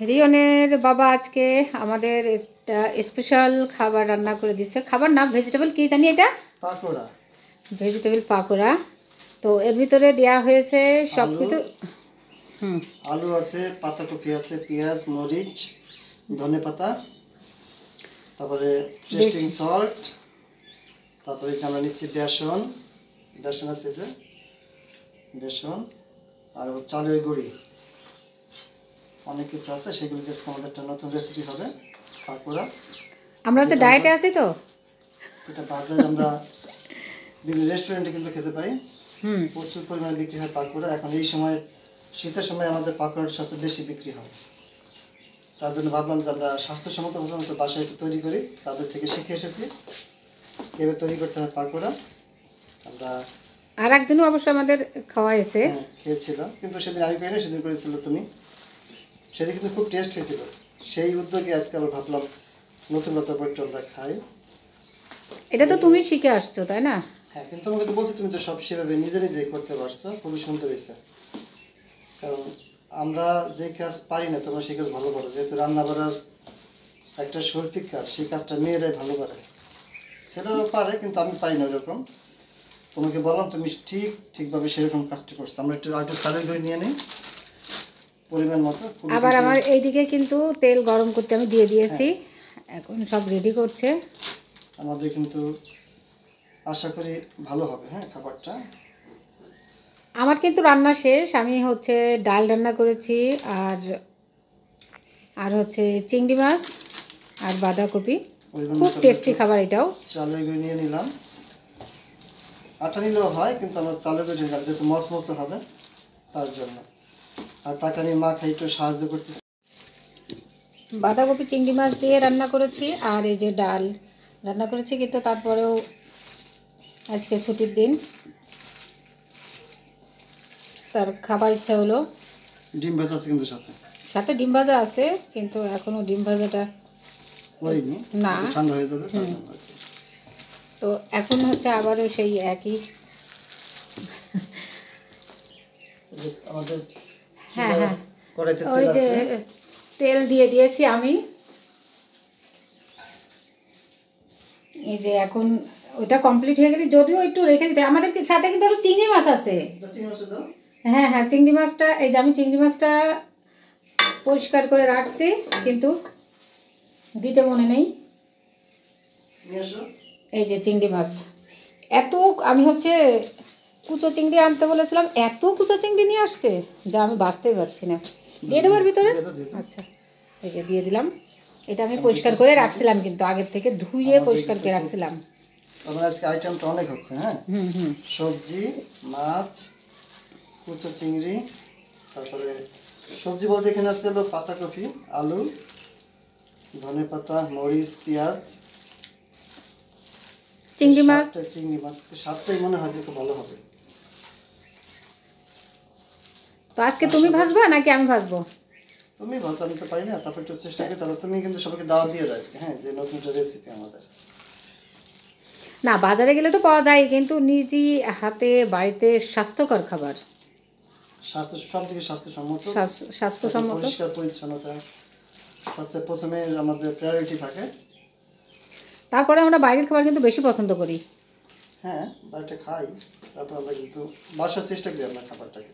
রিয়নের বাবা আজকে আমাদের স্পেশাল খাবার রান্না করে দিচ্ছে। খাবার নাম ভেজিটেবল কি জানি এটা? পাকোড়া। ভেজিটেবল পাকোড়া। তো এর ভিতরে দেওয়া হয়েছে সব কিছু। আলু আছে, পাতাকপি আছে, পেঁয়াজ, মরিচ, ধনেপাতা, তারপরে টেস্টিং সল্ট, তারপরে এখানে নিচ্ছি বেসন, বেসন আছে যে বেসন, আর চালের গুঁড়ি, অনেক কিছু আছে। সেগুলো আজকে আমাদের একটা নতুন রেসিপি হবে পাকোড়া। আমরা হচ্ছে ডায়েটে আছি তো, এটা বাজারে আমরা বিভিন্ন রেস্টুরেন্টে কিন্তু খেতে পাই। প্রচুর পরিমাণে বিক্রি হয় পাকোড়া। এখন এই সময় শীতের সময় আমাদের পাকোড়ার সাথে বেশি বিক্রি হয়। তার জন্য ভাবলাম যে আমরা স্বাস্থ্যসম্মত মতো বাসায় একটু তৈরি করি। তাদের থেকে শিখে এসেছি কীভাবে তৈরি করতে হয় পাকোড়া। আমরা আর একদিনও অবশ্য আমাদের খাওয়া হয়েছে, খেয়েছিলাম, কিন্তু সেদিন আমি পাইনি, সেদিন করেছিল তুমি। সেদিন কিন্তু খুব টেস্ট হয়েছিল। সেই উদ্যোগে আজকে আবার ভাবলাম নতুন নতুন করে আমরা খাই। এটা তো তুমি শিখে আসছো তাই না? হ্যাঁ, কিন্তু তোমাকে তো বলছি, তুমি তো সব সেভাবে নিজে নিজেই করতে পারছো, খুবই সুন্দর হয়েছে। কারণ আমরা যে কাজ পারি না তোমরা সেই কাজ ভালো করো। যেহেতু রান্না করার একটা শৈল্পিক কাজ, সেই কাজটা মেয়েরাই ভালো করে। ছেলেরাও পারে, কিন্তু আমি পারি না ওরকম। তোমাকে বললাম, তুমি ঠিকভাবে সেরকম কাজটা করছো। আমরা একটু চালের গুঁড়ি নিয়ে নিই পরিমাণ মতো। আবার আমার এইদিকে কিন্তু তেল গরম করতে আমি দিয়ে দিয়েছি, এখন সব রেডি করছে। আমাদের কিন্তু আশা করি ভালো হবে খাবারটা। আমার কিন্তু রান্না শেষ। আমি হচ্ছে ডাল রান্না করেছি, আর আর হচ্ছে চিংড়ি মাছ আর বাঁধাকপি। খুব টেস্টি খাবার এটাও। চালের গুঁড়ি নিয়ে নিলাম। আটা নিলেও হয়, কিন্তু আমরা চালের গুঁড়ি নিলাম যেহেতু মচমচে হবে তার জন্য। আর টাকা নিয়ে মা খাই একটু সাহায্য করতেছি। বাঁধাকপি চিংড়ি মাছ দিয়ে রান্না করেছি, আর এই যে ডাল রান্না করেছি। কিন্তু তারপরেও আজকে ছুটির দিন, তার খাবার ইচ্ছা হলো। ডিম ভাজা আছে কিন্তু সাথে সাথে ডিম ভাজা আছে, কিন্তু এখনো ডিম ভাজাটা করিনি, না, ঠান্ডা হয়ে যাবে। তো এখন হচ্ছে আবারও সেই একই। আমাদের হ্যাঁ, কড়াইতে ওই তেল যে আছে, তেল দিয়ে দিয়েছি আমি। এই যে এখন ওটা কমপ্লিট হয়ে গেলে, যদিও একটু রেখে দিতে আমাদের সাথে কিন্তু আরো চিংড়ি মাছ আছে। হ্যাঁ, চিংড়ি মাছটা, এই যে আমি চিংড়ি মাছটা পরিষ্কার করে রাখছি, কিন্তু দিতে মনে নেই। এই যে চিংড়ি মাছ, এত আমি হচ্ছে কুচো চিংড়ি আনতে বলেছিলাম, এত কুচো চিংড়ি নিয়ে আসছে যা আমি বাঁচতেই পারছি না। দিয়ে দেবার ভিতরে? আচ্ছা, এই যে দিয়ে দিলাম। এটা আমি পরিষ্কার করে রাখছিলাম, কিন্তু আগের থেকে ধুয়ে পরিষ্কার করে রাখছিলাম। আমার আজকে আইটেমটা অনেক হচ্ছে। সবজি, মাছ, কুচো চিংড়ি, তারপরে সবজি বলতে এখানে আছে হলো পাতাকপি, আলু, ধনেপাতা, মরিচ, পেঁয়াজ, চিংড়ি মাছ। চিংড়ি মাছ সাতটাই মনে হয় যে খুব ভালো হবে। তো আজকে তুমি ভাজবা নাকি আমি ভাজবো? তুমি ভাজো, আমি তো পারি না। তারপর একটু চেষ্টা করি। তাহলে তুমি কিন্তু সবাইকে দাওয়াত দিয়ে দাও আজকে, যে নতুন একটা রেসিপি আমাদের। না, বাজারে গেলে তো পাওয়া যায়, কিন্তু নিজে হাতে বাড়িতে স্বাস্থ্যকর খাবার, সব থেকে স্বাস্থ্যসম্মত, পরিষ্কার পরিচ্ছন্নতা হচ্ছে প্রথমে আমাদের প্রায়োরিটি থাকে। তারপরে আমরা বাইরের খাবার কিন্তু বেশি পছন্দ করি। বাইরে খাই, তারপর আমরা কিন্তু বাসার চেষ্টা করি আমরা খাবারটাকে।